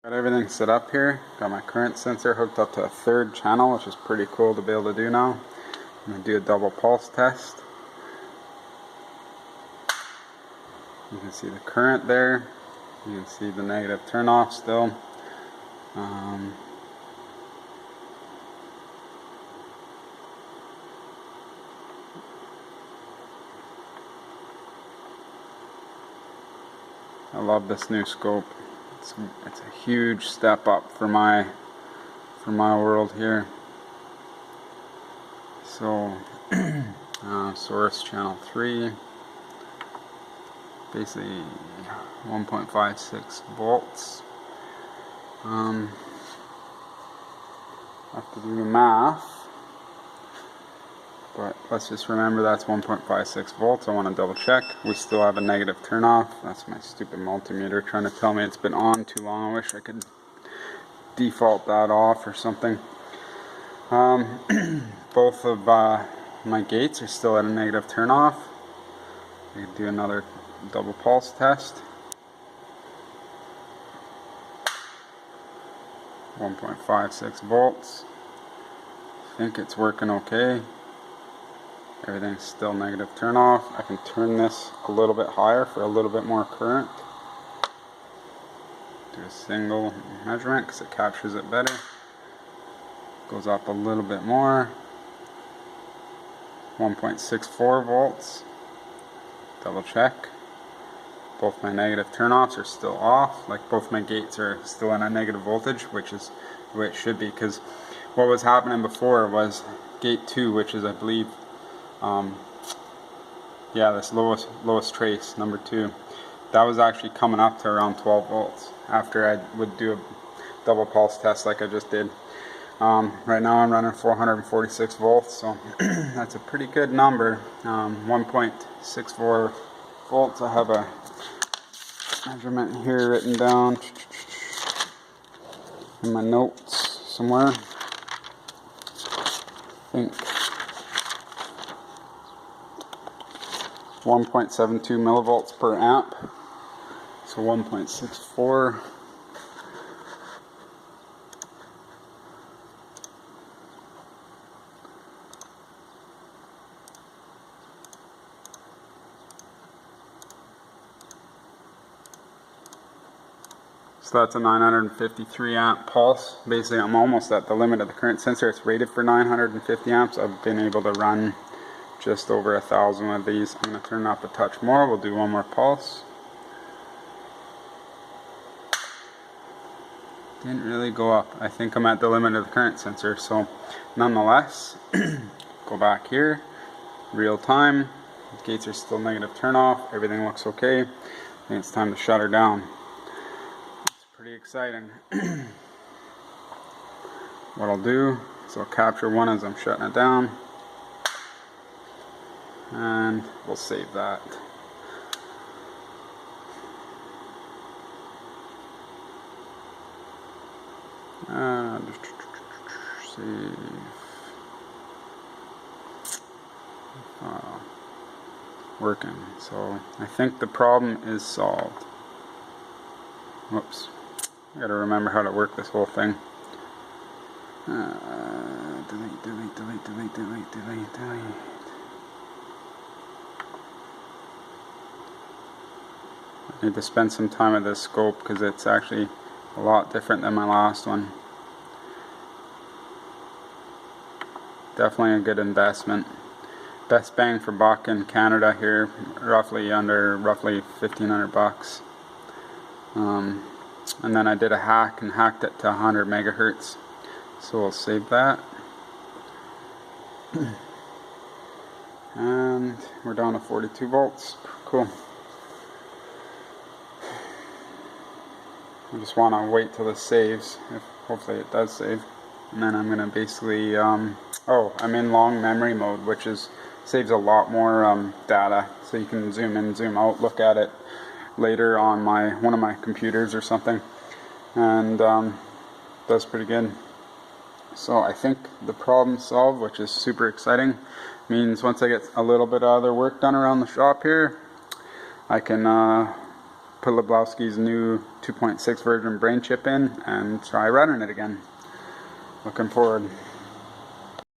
Got everything set up here. Got my current sensor hooked up to a third channel, which is pretty cool to be able to do now. I'm going to do a double pulse test. You can see the current there. You can see the negative turn off still. I love this new scope. It's a huge step up for my world here. So source channel 3, basically 1.56 volts. I have to do the math, but let's just remember that's 1.56 volts. I want to double check. We still have a negative turn off. That's my stupid multimeter trying to tell me it's been on too long. I wish I could default that off or something. Both of my gates are still at a negative turn off. I can do another double pulse test. 1.56 volts. I think it's working okay. Everything's still negative turn off. I can turn this a little bit higher for a little bit more current. Do a single measurement because it captures it better. Goes up a little bit more. 1.64 volts. Double check. Both my negative turn-offs are still off. Like both my gates are still in a negative voltage, which is the way it should be. Because what was happening before was gate 2, which is I believe, this lowest trace, number 2. That was actually coming up to around 12 volts after I would do a double pulse test like I just did. Right now I'm running 446 volts, so that's a pretty good number. 1.64 volts. I have a measurement here written down in my notes somewhere. I think 1.72 millivolts per amp. So 1.64. So that's a 953 amp pulse. Basically I'm almost at the limit of the current sensor. It's rated for 950 amps. I've been able to run just over 1,000 of these. I'm going to turn up a touch more. We'll do one more pulse. Didn't really go up. I think I'm at the limit of the current sensor. So nonetheless, go back here. Real time. Gates are still negative turn off. Everything looks okay. I think it's time to shut her down. Pretty exciting. What I'll do is I'll capture one as I'm shutting it down, and we'll save that. Save. Working. So I think the problem is solved. Whoops. I gotta remember how to work this whole thing. Delete. I need to spend some time with this scope because it's actually a lot different than my last one. Definitely a good investment. Best bang for buck in Canada here, roughly 1,500 bucks. And then I did a hack and hacked it to 100 megahertz. So we'll save that. And we're down to 42 volts. Cool. I just want to wait till this saves. Hopefully it does save. And then I'm going to basically, I'm in long memory mode, which saves a lot more data. So you can zoom in, zoom out, look at it later on one of my computers or something, and does pretty good. So I think the problem solved, which is super exciting. Means once I get a little bit of other work done around the shop here, I can put Leblowski's new 2.6 version brain chip in and try running it again. Looking forward.